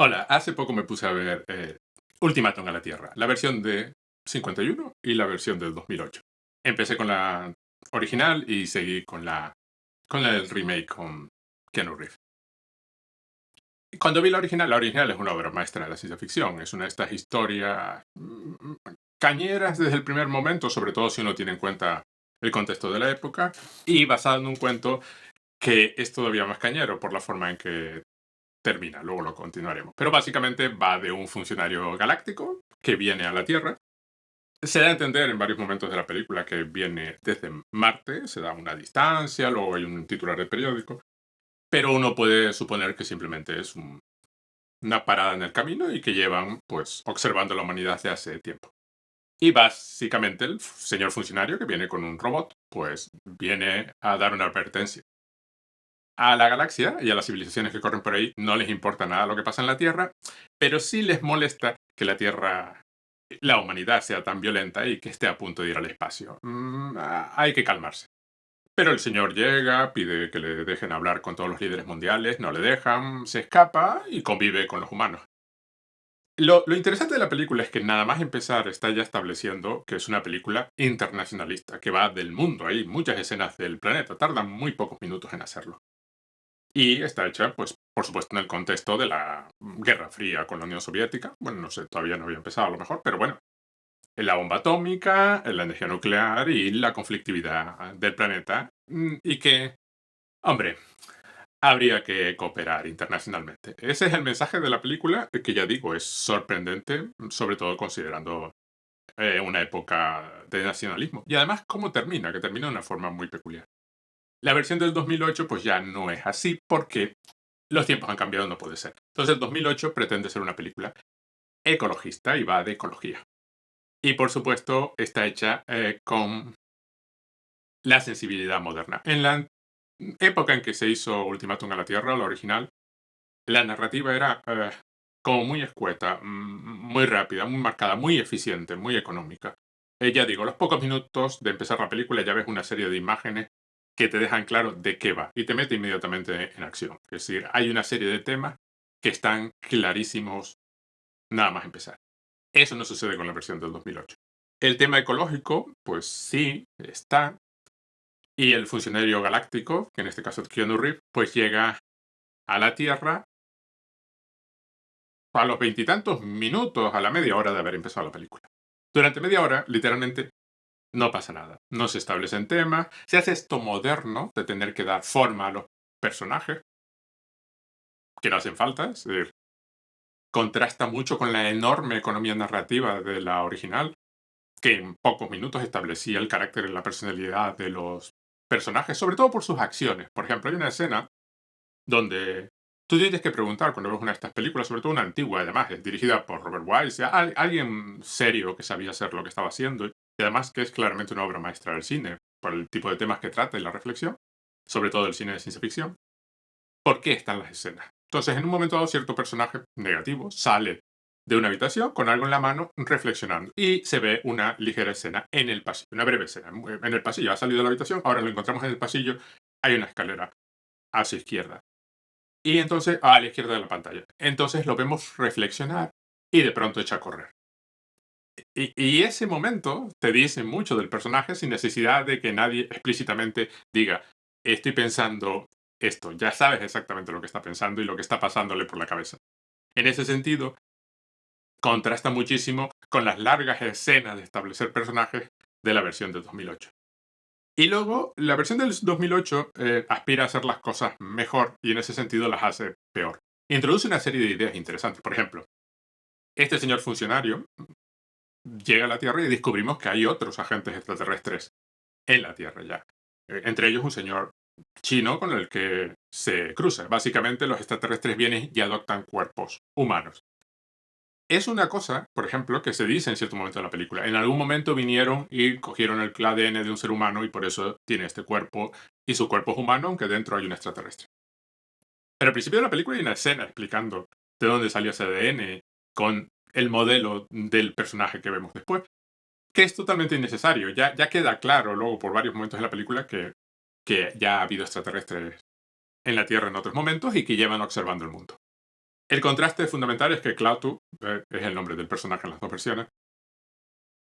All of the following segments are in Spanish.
Hola, hace poco me puse a ver Ultimátum a la Tierra, la versión de 51 y la versión del 2008. Empecé con la original y seguí con el remake con Keanu Reeves. Cuando vi la original es una obra maestra de la ciencia ficción, es una de estas historias cañeras desde el primer momento, sobre todo si uno tiene en cuenta el contexto de la época, y basada en un cuento que es todavía más cañero por la forma en que termina, luego lo continuaremos. Pero básicamente va de un funcionario galáctico que viene a la Tierra. Se da a entender en varios momentos de la película que viene desde Marte, se da una distancia, luego hay un titular de periódico, pero uno puede suponer que simplemente es una parada en el camino y que llevan pues observando la humanidad desde hace tiempo. Y básicamente el señor funcionario que viene con un robot, pues viene a dar una advertencia. A la galaxia y a las civilizaciones que corren por ahí no les importa nada lo que pasa en la Tierra, pero sí les molesta que la humanidad sea tan violenta y que esté a punto de ir al espacio. Hay que calmarse. Pero el señor llega, pide que le dejen hablar con todos los líderes mundiales, no le dejan, se escapa y convive con los humanos. Lo interesante de la película es que nada más empezar está ya estableciendo que es una película internacionalista, que va del mundo. Hay muchas escenas del planeta, tardan muy pocos minutos en hacerlo. Y está hecha, pues, por supuesto, en el contexto de la Guerra Fría con la Unión Soviética. Bueno, no sé, todavía no había empezado a lo mejor, pero bueno, en la bomba atómica, en la energía nuclear y la conflictividad del planeta. Y que, hombre, habría que cooperar internacionalmente. Ese es el mensaje de la película, que ya digo, es sorprendente, sobre todo considerando una época de nacionalismo. Y además, cómo termina, que termina de una forma muy peculiar. La versión del 2008 pues ya no es así porque los tiempos han cambiado, no puede ser. Entonces el 2008 pretende ser una película ecologista y va de ecología. Y por supuesto está hecha con la sensibilidad moderna. En la época en que se hizo Ultimátum a la Tierra, la original, la narrativa era como muy escueta, muy rápida, muy marcada, muy eficiente, muy económica. Ya digo, a los pocos minutos de empezar la película ya ves una serie de imágenes que te dejan claro de qué va y te mete inmediatamente en acción. Es decir, hay una serie de temas que están clarísimos nada más empezar. Eso no sucede con la versión del 2008. El tema ecológico, pues sí, está. Y el funcionario galáctico, que en este caso es Keanu Reeves, pues llega a la Tierra a los veintitantos minutos, a la media hora de haber empezado la película. Durante media hora, literalmente, no pasa nada. No se establecen temas. Se hace esto moderno de tener que dar forma a los personajes, que no hacen falta. Es decir, contrasta mucho con la enorme economía narrativa de la original, que en pocos minutos establecía el carácter y la personalidad de los personajes, sobre todo por sus acciones. Por ejemplo, hay una escena donde tú tienes que preguntar cuando ves una de estas películas, sobre todo una antigua, además, es dirigida por Robert Wise, alguien serio que sabía hacer lo que estaba haciendo, y además que es claramente una obra maestra del cine, por el tipo de temas que trata y la reflexión, sobre todo el cine de ciencia ficción. ¿Por qué están las escenas? Entonces, en un momento dado, cierto personaje negativo sale de una habitación con algo en la mano reflexionando y se ve una ligera escena en el pasillo, una breve escena en el pasillo. Ha salido de la habitación, ahora lo encontramos en el pasillo, hay una escalera a su izquierda. Y entonces, a la izquierda de la pantalla. Entonces lo vemos reflexionar y de pronto echa a correr. Y ese momento te dice mucho del personaje sin necesidad de que nadie explícitamente diga, estoy pensando esto. Ya sabes exactamente lo que está pensando y lo que está pasándole por la cabeza. En ese sentido, contrasta muchísimo con las largas escenas de establecer personajes de la versión de 2008. Y luego, la versión del 2008 aspira a hacer las cosas mejor y en ese sentido las hace peor. Introduce una serie de ideas interesantes. Por ejemplo, este señor funcionario llega a la Tierra y descubrimos que hay otros agentes extraterrestres en la Tierra ya. Entre ellos un señor chino con el que se cruza. Básicamente los extraterrestres vienen y adoptan cuerpos humanos. Es una cosa, por ejemplo, que se dice en cierto momento de la película. En algún momento vinieron y cogieron el ADN de un ser humano y por eso tiene este cuerpo y su cuerpo es humano, aunque dentro hay un extraterrestre. Pero al principio de la película hay una escena explicando de dónde salió ese ADN con el modelo del personaje que vemos después, que es totalmente innecesario. Ya queda claro luego por varios momentos de la película que ya ha habido extraterrestres en la Tierra en otros momentos y que llevan observando el mundo. El contraste fundamental es que Klaatu, es el nombre del personaje en las dos versiones,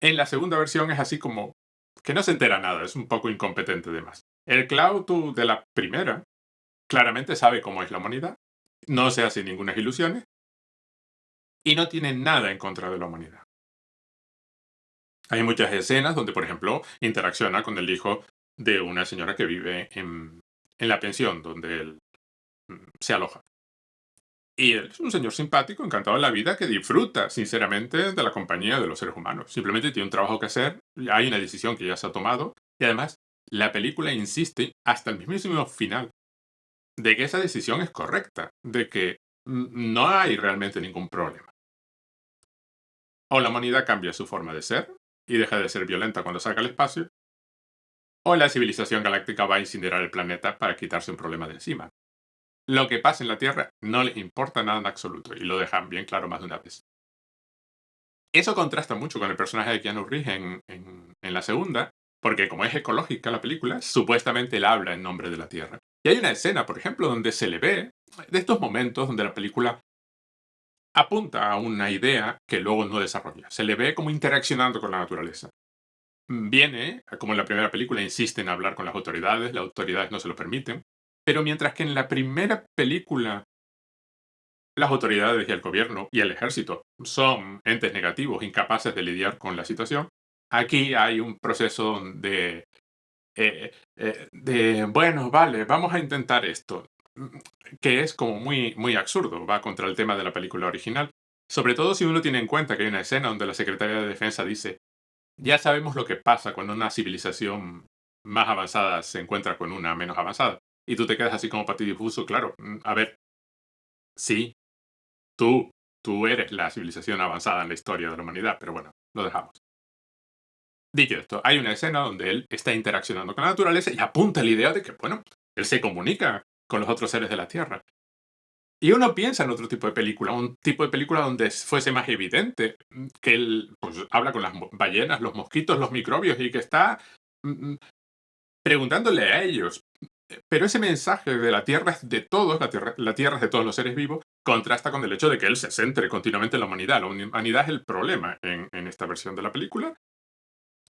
en la segunda versión es así como que no se entera nada, es un poco incompetente de más. El Klaatu de la primera claramente sabe cómo es la humanidad, no se hace ninguna ilusiones y no tiene nada en contra de la humanidad. Hay muchas escenas donde, por ejemplo, interacciona con el hijo de una señora que vive en la pensión donde él se aloja. Y él es un señor simpático, encantado de la vida, que disfruta sinceramente de la compañía de los seres humanos. Simplemente tiene un trabajo que hacer, hay una decisión que ya se ha tomado, y además la película insiste hasta el mismísimo final de que esa decisión es correcta, de que no hay realmente ningún problema. O la humanidad cambia su forma de ser y deja de ser violenta cuando salga al espacio, o la civilización galáctica va a incinerar el planeta para quitarse un problema de encima. Lo que pasa en la Tierra no les importa nada en absoluto, y lo dejan bien claro más de una vez. Eso contrasta mucho con el personaje de Keanu Reeves en la segunda, porque como es ecológica la película, supuestamente él habla en nombre de la Tierra. Y hay una escena, por ejemplo, donde se le ve, de estos momentos donde la película apunta a una idea que luego no desarrolla. Se le ve como interaccionando con la naturaleza. Viene, como en la primera película, insiste en hablar con las autoridades no se lo permiten, pero mientras que en la primera película las autoridades y el gobierno y el ejército son entes negativos, incapaces de lidiar con la situación, aquí hay un proceso bueno, vale, vamos a intentar esto, que es como muy, muy absurdo, va contra el tema de la película original, sobre todo si uno tiene en cuenta que hay una escena donde la Secretaría de Defensa dice, ya sabemos lo que pasa cuando una civilización más avanzada se encuentra con una menos avanzada, y tú te quedas así como patidifuso, claro, a ver, sí, Tú, tú eres la civilización avanzada en la historia de la humanidad, pero bueno, lo dejamos. Dicho esto, hay una escena donde él está interaccionando con la naturaleza y apunta la idea de que, bueno, él se comunica con los otros seres de la Tierra. Y uno piensa en otro tipo de película, un tipo de película donde fuese más evidente que él pues, habla con las ballenas, los mosquitos, los microbios y que está mm, mm, preguntándole a ellos. Pero ese mensaje de la Tierra es de todos, la tierra es de todos los seres vivos, contrasta con el hecho de que él se centre continuamente en la humanidad. La humanidad es el problema en esta versión de la película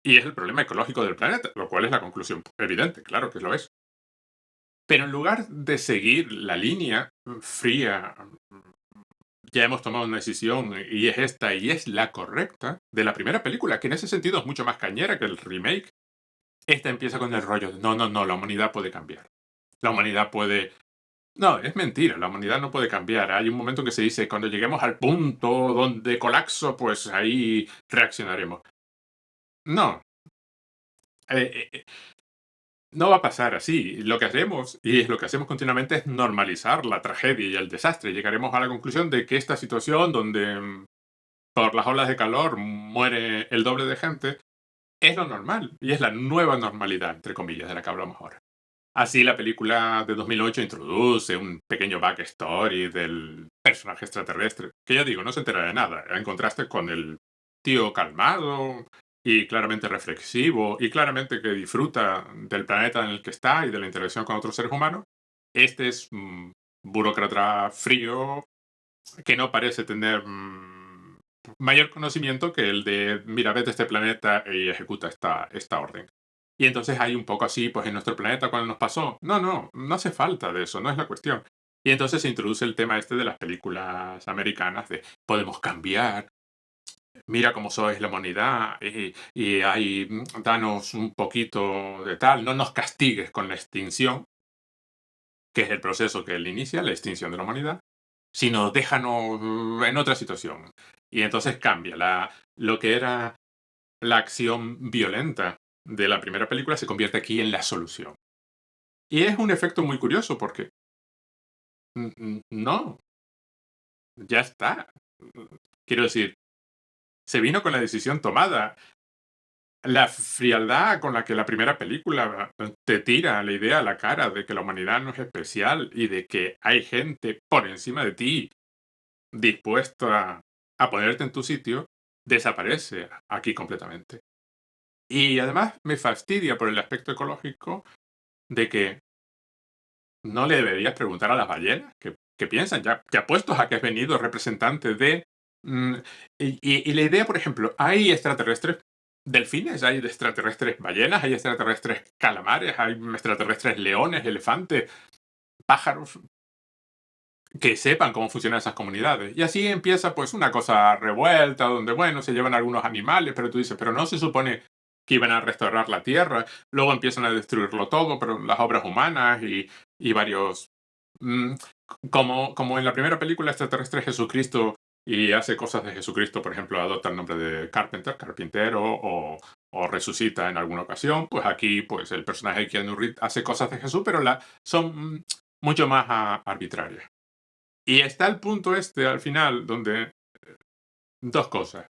y es el problema ecológico del planeta, lo cual es la conclusión evidente, claro que lo es. Pero en lugar de seguir la línea fría, ya hemos tomado una decisión y es esta y es la correcta de la primera película, que en ese sentido es mucho más cañera que el remake. Esta empieza con el rollo de no, no, no, la humanidad puede cambiar. La humanidad puede. No, es mentira, la humanidad no puede cambiar. Hay un momento en que se dice, cuando lleguemos al punto donde colapso, pues ahí reaccionaremos. No, eh, eh, no va a pasar así. Lo que hacemos, y es lo que hacemos continuamente, es normalizar la tragedia y el desastre. Llegaremos a la conclusión de que esta situación donde por las olas de calor muere el doble de gente, es lo normal, y es la nueva normalidad, entre comillas, de la que hablamos ahora. Así la película de 2008 introduce un pequeño backstory del personaje extraterrestre, que ya digo, no se entera de nada, en contraste con el tío calmado y claramente reflexivo y claramente que disfruta del planeta en el que está y de la interacción con otros seres humanos. Este es un burócrata frío que no parece tener mayor conocimiento que el de, mira, vete a este planeta y ejecuta esta orden. Y entonces hay un poco así, pues en nuestro planeta cuando nos pasó. No, no, no hace falta de eso, no es la cuestión. Y entonces se introduce el tema este de las películas americanas de podemos cambiar, mira cómo sois la humanidad y ahí danos un poquito de tal, no nos castigues con la extinción, que es el proceso que él inicia, la extinción de la humanidad, sino déjanos en otra situación. Y entonces cambia. Lo que era la acción violenta de la primera película se convierte aquí en la solución. Y es un efecto muy curioso porque no, ya está. Quiero decir, se vino con la decisión tomada. La frialdad con la que la primera película te tira la idea a la cara de que la humanidad no es especial y de que hay gente por encima de ti dispuesto a ponerte en tu sitio, desaparece aquí completamente. Y además me fastidia por el aspecto ecológico de que no le deberías preguntar a las ballenas, que que piensan, ya puestos a que has venido representante de... y la idea, por ejemplo, hay extraterrestres delfines, hay extraterrestres ballenas, hay extraterrestres calamares, hay extraterrestres leones, elefantes, pájaros, que sepan cómo funcionan esas comunidades. Y así empieza pues una cosa revuelta, donde bueno, se llevan algunos animales, pero tú dices, pero no se supone que iban a restaurar la Tierra, luego empiezan a destruirlo todo, pero las obras humanas y varios... mm, como en la primera película extraterrestre Jesucristo y hace cosas de Jesucristo, por ejemplo, adopta el nombre de carpintero, o resucita en alguna ocasión, pues aquí pues el personaje de Keanu Reeves hace cosas de Jesús, pero son mucho más arbitrarias. Y está el punto al final, donde dos cosas.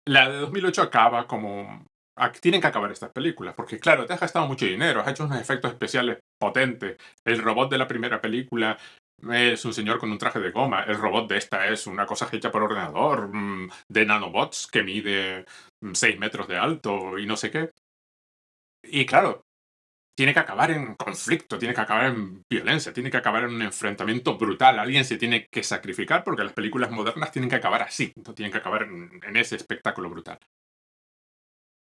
La de 2008 acaba como... Tienen que acabar estas películas, porque claro, te has gastado mucho dinero, has hecho unos efectos especiales potentes. El robot de la primera película es un señor con un traje de goma. El robot de esta es una cosa hecha por ordenador, de nanobots que mide 6 metros de alto y no sé qué. Y claro, tiene que acabar en conflicto, tiene que acabar en violencia, tiene que acabar en un enfrentamiento brutal. Alguien se tiene que sacrificar porque las películas modernas tienen que acabar así, no tienen que acabar en ese espectáculo brutal.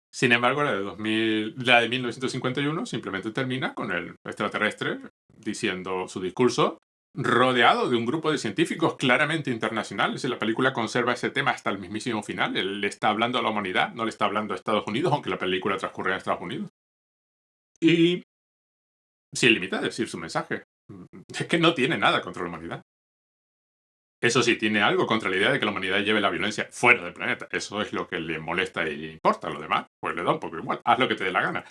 Sin embargo, la de 1951 simplemente termina con el extraterrestre diciendo su discurso rodeado de un grupo de científicos claramente internacionales, y la película conserva ese tema hasta el mismísimo final. Él le está hablando a la humanidad, no le está hablando a Estados Unidos, aunque la película transcurre en Estados Unidos. Y se limita a decir su mensaje. Es que no tiene nada contra la humanidad. Eso sí, tiene algo contra la idea de que la humanidad lleve la violencia fuera del planeta. Eso es lo que le molesta y le importa. Lo demás, pues le da un poco igual. Haz lo que te dé la gana.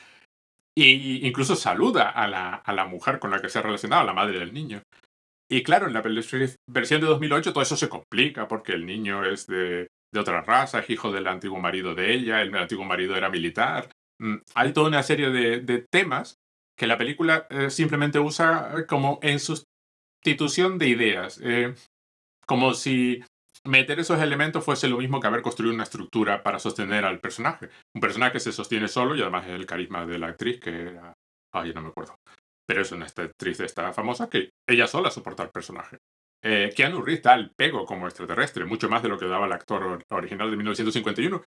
Y incluso saluda a la mujer con la que se ha relacionado, a la madre del niño. Y claro, en la versión de 2008 todo eso se complica porque el niño es de otra raza, es hijo del antiguo marido de ella, el antiguo marido era militar. Hay toda una serie de temas que la película simplemente usa como en sustitución de ideas. Como si meter esos elementos fuese lo mismo que haber construido una estructura para sostener al personaje. Un personaje que se sostiene solo y además es el carisma de la actriz que era... Ay, no me acuerdo. Pero es una actriz esta famosa que ella sola soporta el personaje. Keanu Reeves da el pego como extraterrestre, mucho más de lo que daba el actor original de 1951.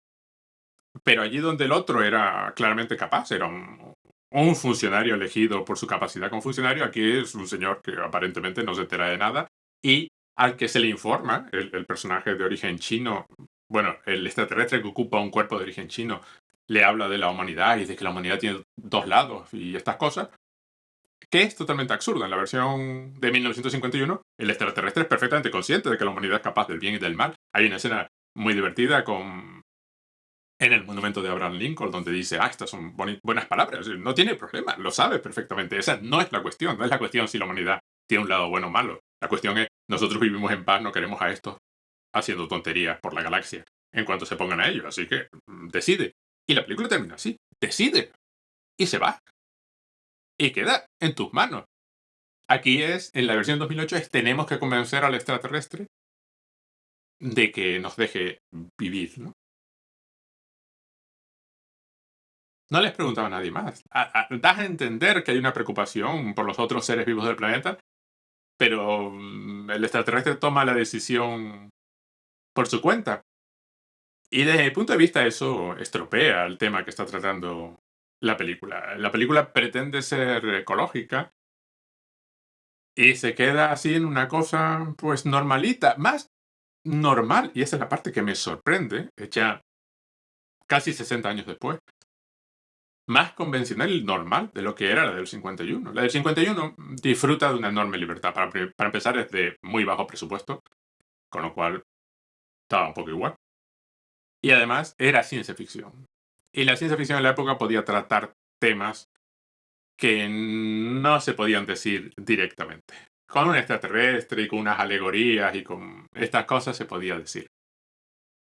Pero allí donde el otro era claramente capaz, era un funcionario elegido por su capacidad como funcionario, aquí es un señor que aparentemente no se entera de nada y al que se le informa, el personaje de origen chino, bueno, el extraterrestre que ocupa un cuerpo de origen chino, le habla de la humanidad y de que la humanidad tiene dos lados y estas cosas, que es totalmente absurdo. En la versión de 1951, el extraterrestre es perfectamente consciente de que la humanidad es capaz del bien y del mal. Hay una escena muy divertida en el monumento de Abraham Lincoln, donde dice, estas son buenas palabras, no tiene problema, lo sabe perfectamente. Esa no es la cuestión, no es la cuestión si la humanidad tiene un lado bueno o malo. La cuestión es, nosotros vivimos en paz, no queremos a estos haciendo tonterías por la galaxia en cuanto se pongan a ello, así que decide. Y la película termina así, decide, y se va, y queda en tus manos. Aquí en la versión 2008 tenemos que convencer al extraterrestre de que nos deje vivir, ¿no? No les preguntaba a nadie más. Das a entender que hay una preocupación por los otros seres vivos del planeta, pero el extraterrestre toma la decisión por su cuenta. Y desde mi punto de vista eso estropea el tema que está tratando la película. La película pretende ser ecológica y se queda así en una cosa pues normalita, más normal, y esa es la parte que me sorprende, hecha casi 60 años después. Más convencional y normal de lo que era la del 51. La del 51 disfruta de una enorme libertad. Para empezar, es de muy bajo presupuesto, con lo cual estaba un poco igual. Y además era ciencia ficción. Y la ciencia ficción en la época podía tratar temas que no se podían decir directamente. Con un extraterrestre y con unas alegorías y con estas cosas se podía decir.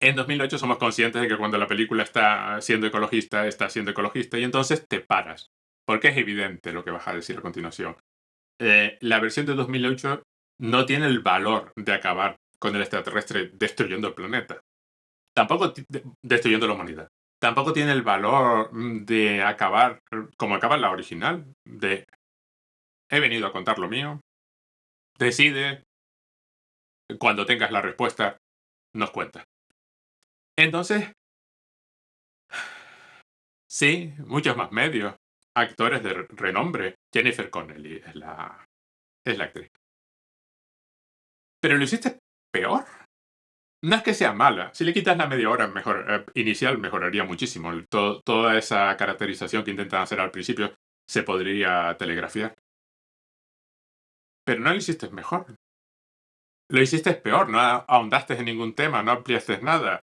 En 2008 somos conscientes de que cuando la película está siendo ecologista y entonces te paras, porque es evidente lo que vas a decir a continuación. La versión de 2008 no tiene el valor de acabar con el extraterrestre destruyendo el planeta, tampoco destruyendo la humanidad. Tampoco tiene el valor de acabar, como acaba la original, de he venido a contar lo mío, decide Cuando tengas la respuesta, nos cuentas. Entonces, sí, muchos más medios, actores de renombre. Jennifer Connelly es la actriz. Pero lo hiciste peor. No es que sea mala. Si le quitas la media hora inicial, mejoraría muchísimo. Toda esa caracterización que intentan hacer al principio se podría telegrafiar. Pero no lo hiciste mejor. Lo hiciste peor. No ahondaste en ningún tema, no ampliaste nada.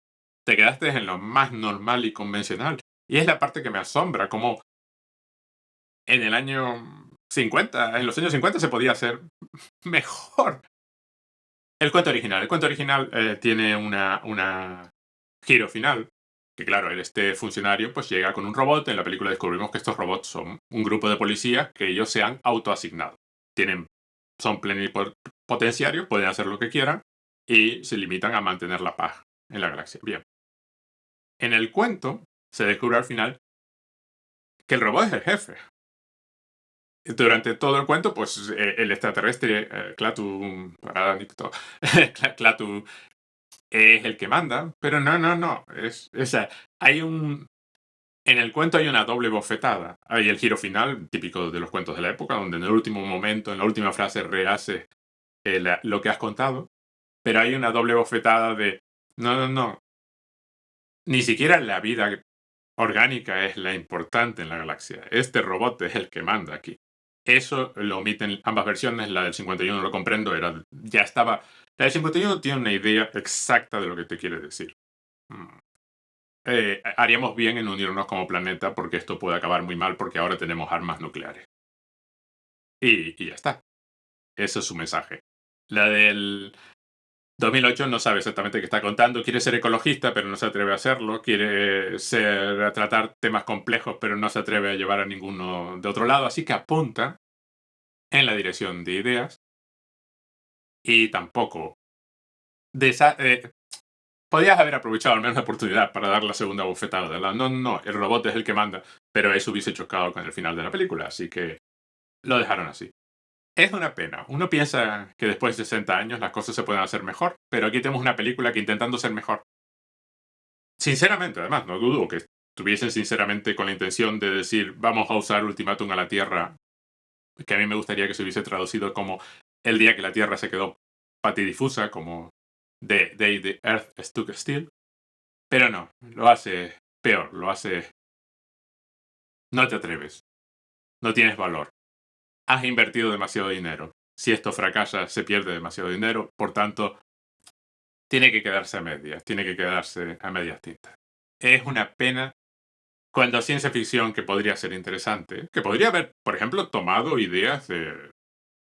Te quedaste en lo más normal y convencional. Y es la parte que me asombra, como en el año 50, en los años 50 se podía hacer mejor. El cuento original tiene una giro final, que claro, este funcionario pues llega con un robot. En la película descubrimos que estos robots son un grupo de policías que ellos se han autoasignado. Son plenipotenciarios, pueden hacer lo que quieran y se limitan a mantener la paz en la galaxia. Bien. En el cuento se descubre al final que el robot es el jefe. Durante todo el cuento, pues el extraterrestre, Klaatu, Klaatu es el que manda, pero no. En el cuento hay una doble bofetada. Hay el giro final, típico de los cuentos de la época, donde en el último momento, en la última frase, rehace lo que has contado, pero hay una doble bofetada de no. Ni siquiera la vida orgánica es la importante en la galaxia. Este robot es el que manda aquí. Eso lo omiten ambas versiones. La del 51 lo comprendo, ya estaba. La del 51 tiene una idea exacta de lo que te quiere decir. Haríamos bien en unirnos como planeta porque esto puede acabar muy mal porque ahora tenemos armas nucleares. Y ya está. Ese es su mensaje. La del 2008 no sabe exactamente qué está contando. Quiere ser ecologista, pero no se atreve a hacerlo. Quiere tratar temas complejos, pero no se atreve a llevar a ninguno de otro lado. Así que apunta en la dirección de ideas. Y tampoco. Podías haber aprovechado al menos la oportunidad para dar la segunda bofetada. No, el robot es el que manda. Pero eso hubiese chocado con el final de la película. Así que lo dejaron así. Es una pena. Uno piensa que después de 60 años las cosas se pueden hacer mejor, pero aquí tenemos una película que intentando ser mejor. Sinceramente, además, no dudo que estuviesen sinceramente con la intención de decir vamos a usar Ultimátum a la Tierra, que a mí me gustaría que se hubiese traducido como el día que la Tierra se quedó patidifusa, como The Day the Earth Stood Still. Pero no, lo hace peor, lo hace... No te atreves, no tienes valor. Has invertido demasiado dinero. Si esto fracasa, se pierde demasiado dinero. Por tanto, tiene que quedarse a medias. Tiene que quedarse a medias tintas. Es una pena cuando ciencia ficción, que podría ser interesante, que podría haber, por ejemplo, tomado ideas de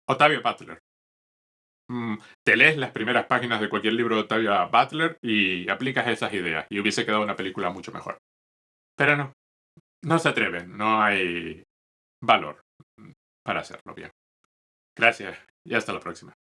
Octavia Butler. Te lees las primeras páginas de cualquier libro de Octavia Butler y aplicas esas ideas y hubiese quedado una película mucho mejor. Pero no se atreven, no hay valor para hacerlo bien. Gracias y hasta la próxima.